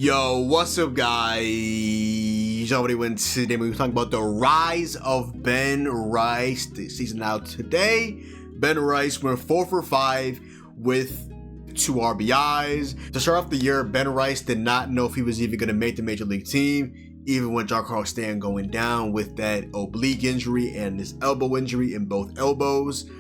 Yo, what's up, guys? Already went today. We were talking about the rise of Ben Rice this season. Now today, Ben Rice went 4 for 5 with 2 RBIs. To start off the year, Ben Rice did not know if he was even going to make the major league team, even with Giancarlo Stanton going down with that oblique injury and his elbow injury in both elbows,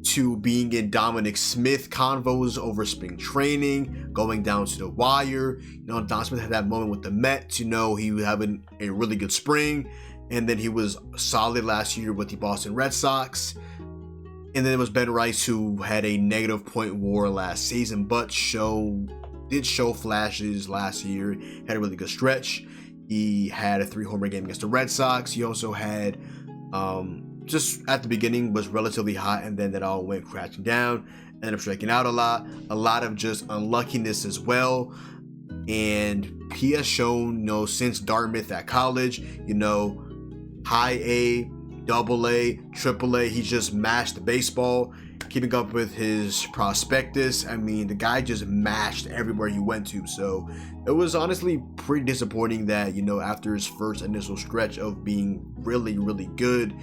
to being in Dominic Smith convos over spring training, going down to the wire. Don Smith had that moment with the Mets, he was having a really good spring, and then he was solid last year with the Boston Red Sox. And then it was Ben Rice, who had a negative point WAR last season, but did show flashes last year, had a really good stretch. He had a 3-homer game against the Red Sox. He also had just at the beginning was relatively hot, and then that all went crashing down, ended up striking out a lot of just unluckiness as well. And he has shown, since Dartmouth at college, high A, double A, triple A, he just mashed the baseball, keeping up with his prospectus. I mean, the guy just mashed everywhere he went to. So it was honestly pretty disappointing that, after his first initial stretch of being really, really good,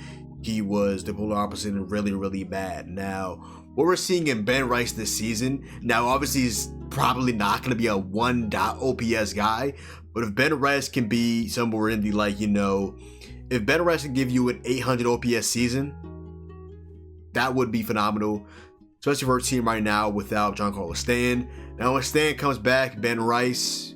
he was the polar opposite and really, really bad. Now, what we're seeing in Ben Rice this season, now obviously he's probably not going to be a 1 OPS guy, but if Ben Rice can be somewhere in the if Ben Rice can give you an 800 OPS season, that would be phenomenal, especially for a team right now without Giancarlo Stanton. Now, when Stanton comes back, Ben Rice,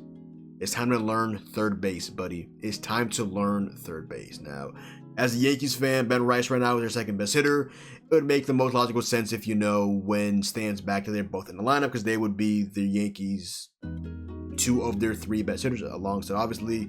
it's time to learn third base, buddy. It's time to learn third base. Now, as a Yankees fan, Ben Rice right now is their second best hitter. It would make the most logical sense if when Stan's back, they're both in the lineup, because they would be the Yankees' 2 of their 3 best hitters, alongside obviously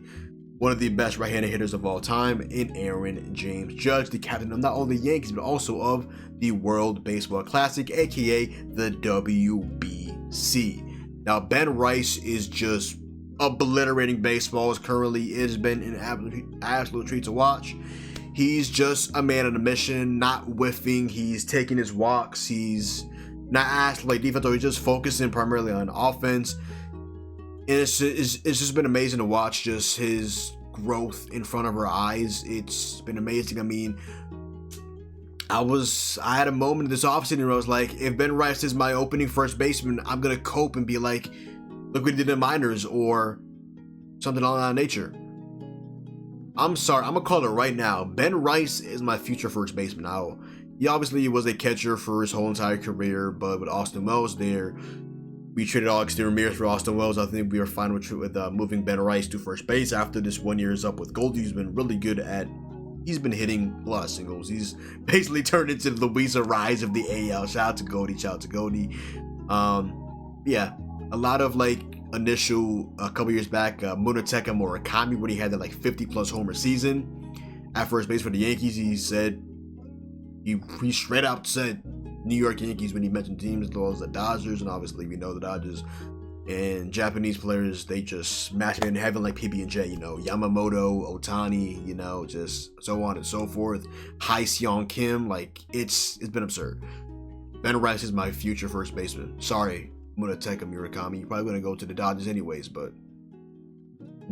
one of the best right-handed hitters of all time in Aaron James Judge, the captain of not only the Yankees but also of the World Baseball Classic, aka the WBC. Now, Ben Rice is just obliterating baseballs currently. It has been an absolute treat to watch. He's just a man on a mission, not whiffing. He's taking his walks. He's not asked like defense, or he's just focusing primarily on offense. And it's just been amazing to watch just his growth in front of our eyes. It's been amazing. I mean, I had a moment this offseason where I was like, if Ben Rice is my opening first baseman, I'm going to cope and be like, look what he did in minors or something along that nature. I'm sorry, I'm going to call it right now. Ben Rice is my future first baseman. Now, he obviously was a catcher for his whole entire career, but with Austin Wells there, we traded all exterior mirrors for Austin Wells. I think we are fine with moving Ben Rice to first base after this 1 year is up with Goldie. He's been really good he's been hitting a lot of singles. He's basically turned into the Luis Arraez of the AL. Shout out to Goldie. Yeah, a lot of initial a couple years back, Munetaka Murakami, when he had that 50+ homer season at first base for the Yankees. He said he straight out said New York Yankees when he mentioned teams as well as the Dodgers, and obviously we know the Dodgers and Japanese players, they just smash it in heaven like PB&J, Yamamoto, Otani, just so on and so forth. Hai Seong Kim, it's been absurd. Ben Rice is my future first baseman. Sorry, Munetaka Murakami, you're probably going to go to the Dodgers anyways, but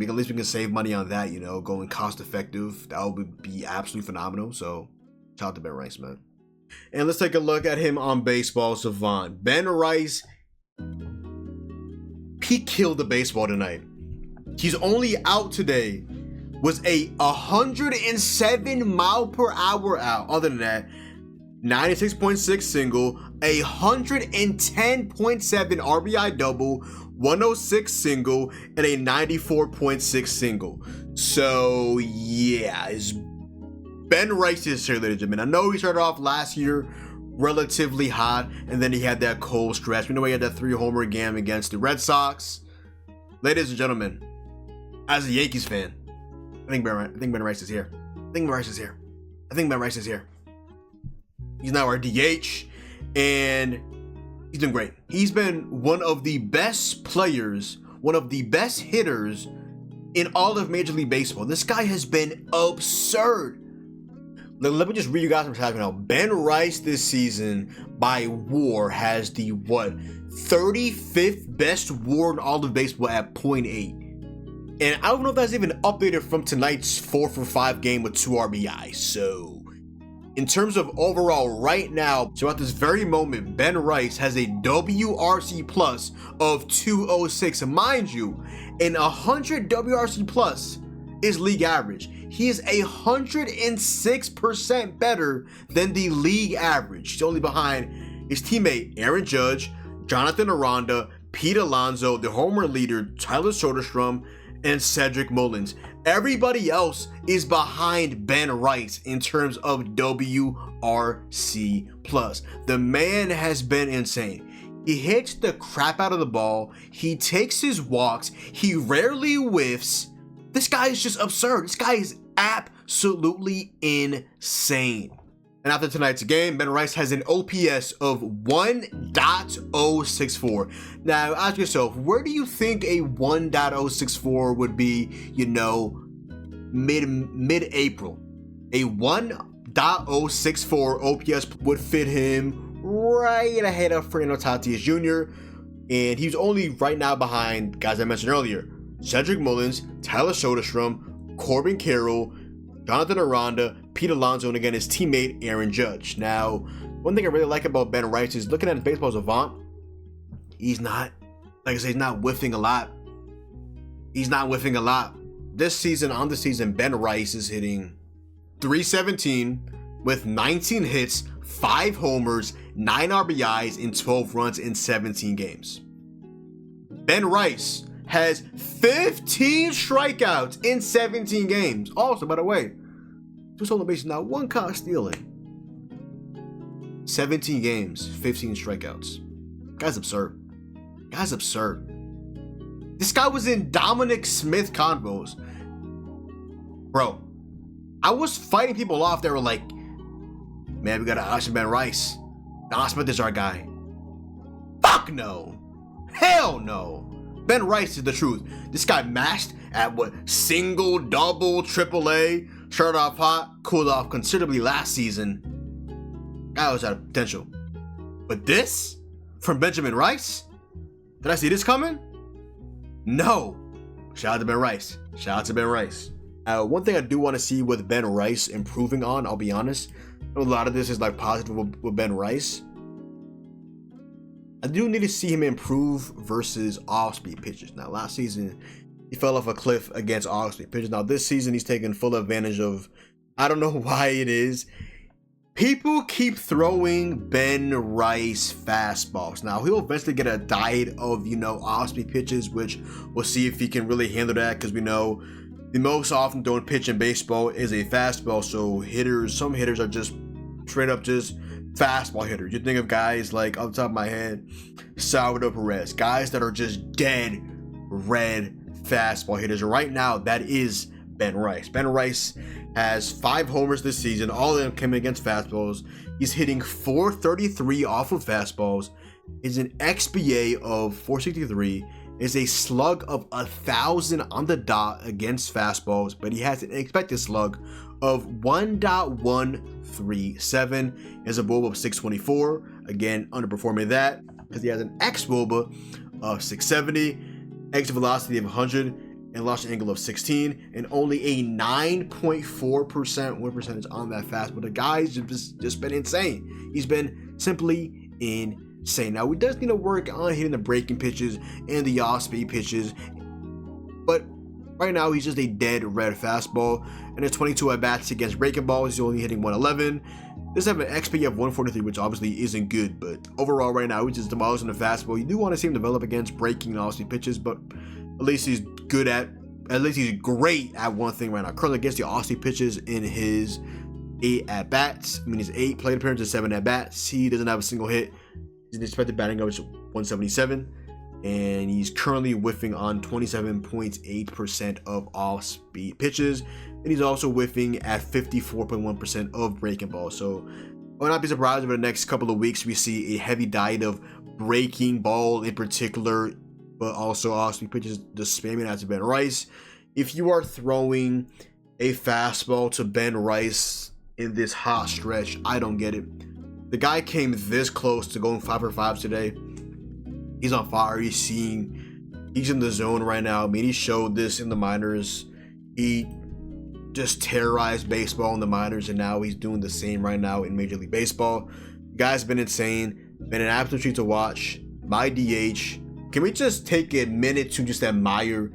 at least we can save money on that, going cost effective. That would be absolutely phenomenal. So shout out to Ben Rice, man. And let's take a look at him on Baseball Savant. Ben Rice, he killed the baseball tonight. He's only out today was a 107 mile per hour out. Other than that, 96.6 single, 110.7 RBI double, 106 single, and a 94.6 single. So yeah, it's Ben Rice is here, ladies and gentlemen. I know he started off last year relatively hot, and then he had that cold stretch. We know he had that 3-homer game against the Red Sox. Ladies and gentlemen, as a Yankees fan, I think Ben Rice is here. I think Ben Rice is here. He's now our DH, and he's doing great. He's been one of the best players, one of the best hitters in all of Major League Baseball. This guy has been absurd. Let me just read you guys what's happening now. Ben Rice this season by WAR has the 35th best WAR in all of baseball at .8. And I don't know if that's even updated from tonight's 4 for 5 game with 2 RBI. So in terms of overall right now, so at this very moment, Ben Rice has a WRC plus of 206. Mind you, and 100 WRC plus is league average. He is 106% better than the league average. He's only behind his teammate Aaron Judge, Jonathan Aranda, Pete Alonso, the homer leader Tyler Soderstrom, and Cedric Mullins. Everybody else is behind Ben Rice in terms of WRC plus. The man has been insane. He hits the crap out of the ball. He takes his walks. He rarely whiffs. This guy is just absurd. This guy is absolutely insane. And after tonight's game, Ben Rice has an OPS of 1.064. Now, ask yourself, where do you think a 1.064 would be, mid-April? A 1.064 OPS would fit him right ahead of Fernando Tatis Jr. And he's only right now behind guys I mentioned earlier: Cedric Mullins, Tyler Soderstrom, Corbin Carroll, Jonathan Aranda, Pete Alonso, and again his teammate Aaron Judge. Now, one thing I really like about Ben Rice is looking at his baseball savant. He's not, like I say, he's not whiffing a lot. This season, Ben Rice is hitting .317 with 19 hits, 5 homers, 9 RBIs, and 12 runs in 17 games. Ben Rice has 15 strikeouts in 17 games. Also, by the way, 2 stolen bases, not 1 caught stealing. 17 games, 15 strikeouts. Guy's absurd. This guy was in Dominic Smith convos. Bro, I was fighting people off that were like, man, we gotta auction Ben Rice. Don Smith is our guy. Fuck no. Hell no. Ben Rice is the truth. This guy mashed at single, double, triple A. Started off hot, cooled off considerably last season. Guy was out of potential. But this from Benjamin Rice? Did I see this coming? No. Shout out to Ben Rice. One thing I do want to see with Ben Rice improving on, I'll be honest, a lot of this is like positive with Ben Rice. I do need to see him improve versus off-speed pitches. Now, last season, he fell off a cliff against off-speed pitches. Now, this season, he's taking full advantage of, I don't know why it is, people keep throwing Ben Rice fastballs. Now, he'll eventually get a diet of, off-speed pitches, which we'll see if he can really handle that, because we know the most often thrown pitch in baseball is a fastball. So some hitters are just straight up just fastball hitters. You think of guys like, off the top of my head, Salvador Perez, guys that are just dead red fastball hitters. Right now, that is Ben Rice. Ben Rice has 5 homers this season. All of them came against fastballs. He's hitting .433 off of fastballs. Is an XBA of .463. Is a slug of 1,000 on the dot against fastballs, but he has an expected slug of 1.137. Is a WOBA of .624. Again, underperforming that because he has an xWOBA of .670, exit velocity of 100, and launch angle of 16, and only a 9.4% win percentage on that fastball. The guy's just been insane. He's been simply insane. Now, he does need to work on hitting the breaking pitches and the off-speed pitches, but right now he's just a dead red fastball. And his 22 at-bats against breaking balls, he's only hitting 111. Does have an XP of 143, which obviously isn't good, but overall right now he's just demolishing the fastball. You do want to see him develop against breaking and off-speed pitches, but at least he's great at one thing right now. Currently gets the off-speed pitches in his 8 at-bats. His 8 plate appearances, 7 at-bats. He doesn't have a single hit. His expected batting average 177, and he's currently whiffing on 27.8% of off-speed pitches, and he's also whiffing at 54.1% of breaking balls. So I would not be surprised if in the next couple of weeks we see a heavy diet of breaking ball in particular, but also off-speed pitches, just spamming out to Ben Rice. If you are throwing a fastball to Ben Rice in this hot stretch, I don't get it. The guy came this close to going 5 for 5 today. He's on fire. He's He's in the zone right now. I mean, he showed this in the minors. He just terrorized baseball in the minors, and now he's doing the same right now in Major League Baseball. Guy's been insane. Been an absolute treat to watch. My DH. Can we just take a minute to just admire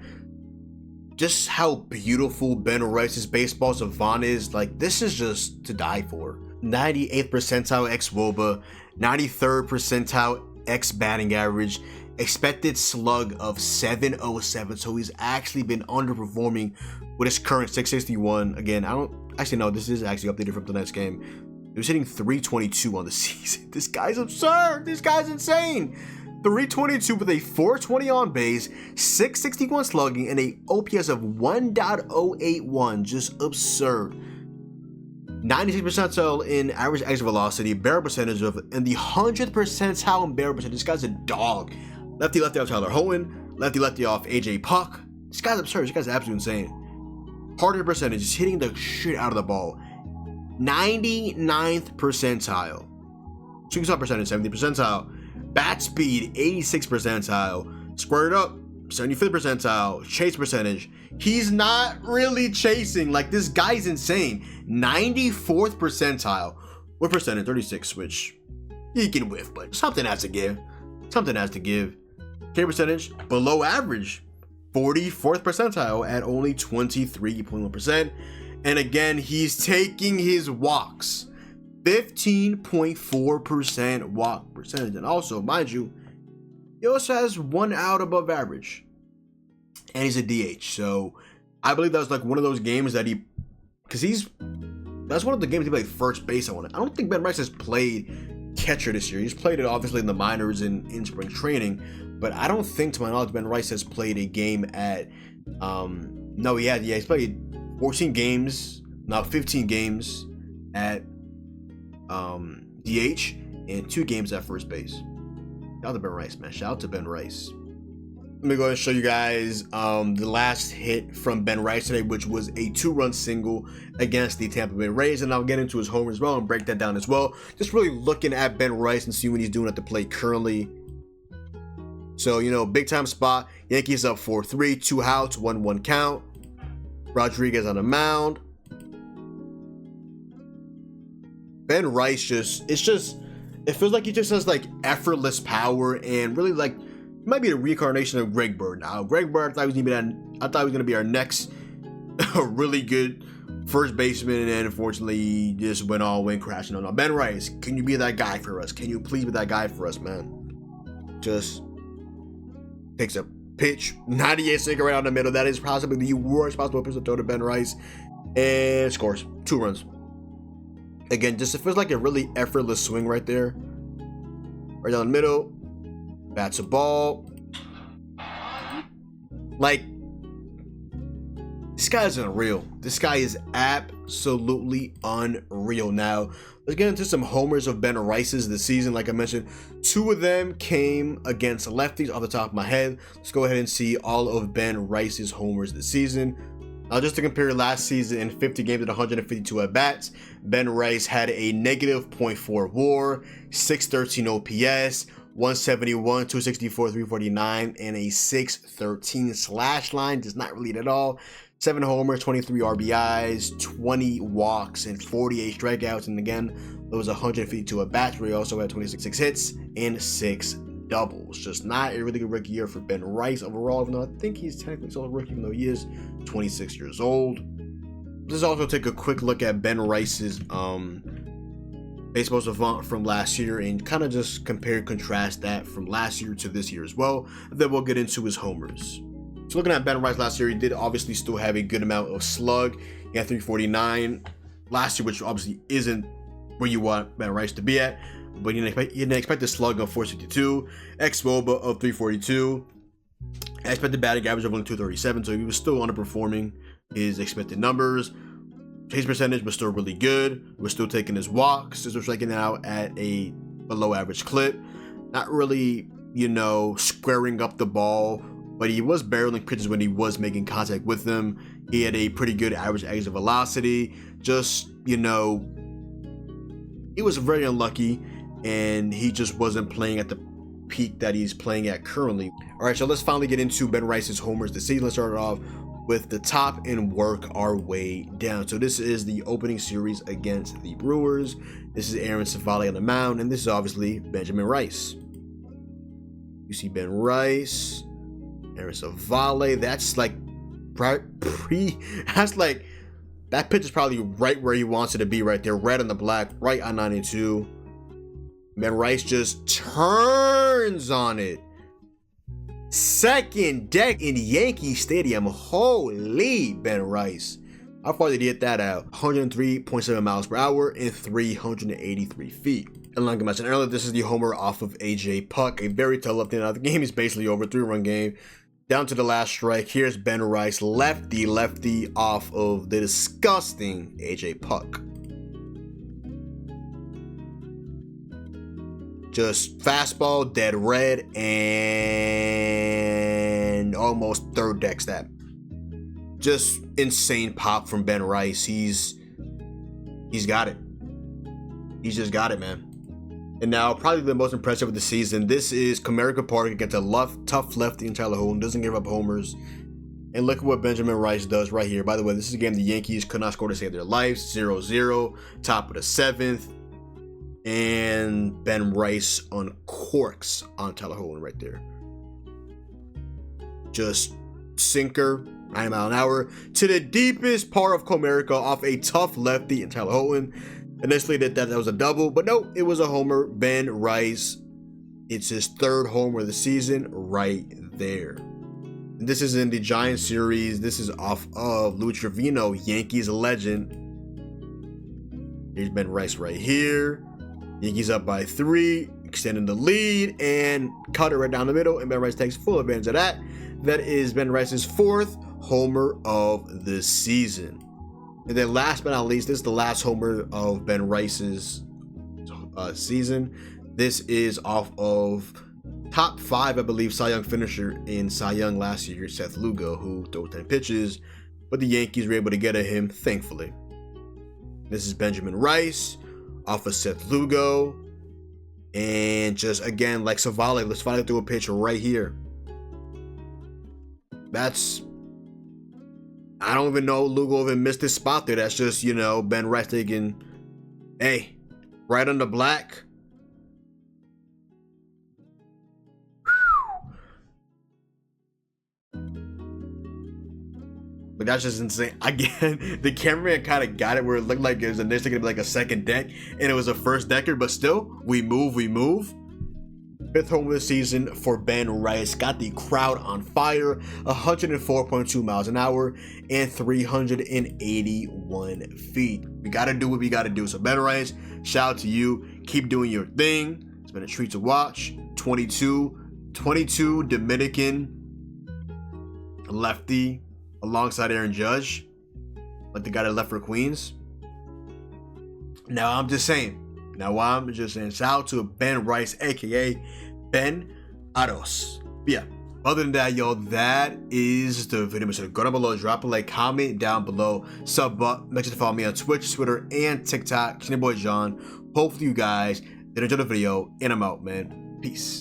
just how beautiful Ben Rice's baseball savant is? Like, this is just to die for. 98th percentile ex-WOBA, 93rd percentile ex-batting average, expected slug of 707. So he's actually been underperforming with his current 661. Again, I don't actually know. This is actually updated from the next game. He was hitting 322 on the season. This guy's absurd. This guy's insane. 322 with a 420 on base, 661 slugging, and a OPS of 1.081. Just absurd. 96th percentile in average exit velocity, barrel percentage of, and the 100th percentile in barrel percentage. This guy's a dog. Lefty off Tyler Hohen, lefty off AJ Puck. This guy's absurd. This guy's absolutely insane. Hard hit percentage, is hitting the shit out of the ball. 99th percentile. Swing stop percentage, 70th percentile. Bat speed, 86th percentile. Squared up, 75th percentile. Chase percentage. He's not really chasing. Like, this guy's insane. 94th percentile. What percentage? 36, which he can whiff, but something has to give. Something has to give. K percentage, below average. 44th percentile at only 23.1%. And again, he's taking his walks. 15.4% walk percentage. And also, mind you, he also has 1 out above average. And he's a DH. So I believe that was like one of those games that that's one of the games he played first base on. I don't think Ben Rice has played catcher this year. He's played it obviously in the minors and in spring training. But I don't think, to my knowledge, Ben Rice has played a game at, no, he had, yeah, he's played 15 games at DH and 2 games at first base. Shout out to Ben Rice, man. Shout out to Ben Rice. Let me go ahead and show you guys the last hit from Ben Rice today, which was a 2-run single against the Tampa Bay Rays, and I'll get into his home as well and break that down as well. Just really looking at Ben Rice and see what he's doing at the plate currently. So, you know, big time spot. Yankees up 4-3, 2 outs, 1-1 count. Rodriguez on the mound. Ben Rice it feels like he just has like effortless power, and really like might be a reincarnation of Greg Bird. Now, Greg Bird, I thought he was gonna be our next really good first baseman, and unfortunately he just went crashing on. Ben Rice, can you be that guy for us? Can you please be that guy for us, man? Just takes a pitch, 98 sinker right out in the middle. That is possibly the worst possible pitch to throw to Ben Rice, and scores 2 runs. Again, just it feels like a really effortless swing right there. Right down the middle. Bats a ball. Like, this guy is unreal. This guy is absolutely unreal. Now, let's get into some homers of Ben Rice's this season. Like I mentioned, 2 of them came against lefties off the top of my head. Let's go ahead and see all of Ben Rice's homers this season. Just to compare, last season in 50 games at 152 at-bats, Ben Rice had a negative .4 WAR, 613 OPS, 171, 264, 349, and a 613 slash line. Does not really at all. 7 homers, 23 RBIs, 20 walks, and 48 strikeouts. And again, those 152 at-bats, where he also had 26 hits and 6 doubles. Just not a really good rookie year for Ben Rice overall, even though I think he's technically still a rookie, even though he is 26 years old. Let's also take a quick look at Ben Rice's baseball savant from last year and kind of just compare and contrast that from last year to this year as well. And then we'll get into his homers. So looking at Ben Rice last year, he did obviously still have a good amount of slug. He had 349 last year, which obviously isn't where you want Ben Rice to be at. But he didn't expect the slug of 462, ex-WOBA of 342, expected batting average of only 237, so he was still underperforming his expected numbers. Chase percentage was still really good. He was still taking his walks. He was striking out at a below average clip. Not really, you know, squaring up the ball, but he was barreling pitches when he was making contact with them. He had a pretty good average exit velocity. Just, you know, he was very unlucky, and he just wasn't playing at the peak that he's playing at currently. All right, so let's finally get into Ben Rice's homers this season. Let's start off with the top and work our way down. So this is the opening series against the Brewers. This is Aaron Civale on the mound, and this is obviously Benjamin Rice. You see Ben Rice, Aaron Civale. That's like that's like, that pitch is probably right where he wants it to be right there. Red on the black, right on 92. Ben Rice just turns on it. Second deck in Yankee Stadium. Holy Ben Rice. How far did he hit that out? 103.7 miles per hour and 383 feet. And like I mentioned earlier, this is the homer off of AJ Puk. A very tough lefty. Now the game is basically over. 3-run game. Down to the last strike. Here's Ben Rice, lefty off of the disgusting AJ Puk. Just fastball, dead red, and almost third deck stab. Just insane pop from Ben Rice. He's got it. He's just got it, man. And now, probably the most impressive of the season. This is Comerica Park against a tough lefty in Tyler Holton. Doesn't give up homers. And look at what Benjamin Rice does right here. By the way, this is a game the Yankees could not score to save their lives. 0-0, top of the 7th. And Ben Rice uncorks on Tyler Holton right there. Just sinker, 9 mile an hour to the deepest part of Comerica off a tough lefty in Tyler Holton. Initially that was a double, but no, it was a homer. Ben Rice, it's his 3rd homer of the season right there. And this is in the Giants series. This is off of Luis Trevino, Yankees legend. Here's Ben Rice right here. Yankees up by 3, extending the lead, and cut it right down the middle, and Ben Rice takes full advantage of that. That is Ben Rice's 4th homer of the season. And then last but not least, this is the last homer of Ben Rice's season. This is off of top 5, I believe, Cy Young finisher in Cy Young last year, Seth Lugo, who threw 10 pitches, but the Yankees were able to get at him, thankfully. This is Benjamin Rice off of Seth Lugo, and just again, like Civale, let's finally throw a pitch right here. That's, I don't even know Lugo even missed his spot there. That's just, you know, Ben Rice taking, hey, right on the black. But that's just insane. Again, the cameraman kind of got it where it looked like it was initially going to be like a second deck, and it was a first decker, but still, we move. 5th home of the season for Ben Rice. Got the crowd on fire. 104.2 miles an hour and 381 feet. We got to do what we got to do. So Ben Rice, shout out to you. Keep doing your thing. It's been a treat to watch. 22 Dominican lefty alongside Aaron Judge, like the guy that left for Queens. Now I'm just saying, shout out to Ben Rice, aka Ben Aros. But yeah, other than that, y'all, that is the video. So go down below, drop a like, comment down below, sub up, make sure to follow me on Twitch, Twitter, and TikTok. It's your boy John. Hopefully you guys did enjoy the video, and I'm out, man. Peace.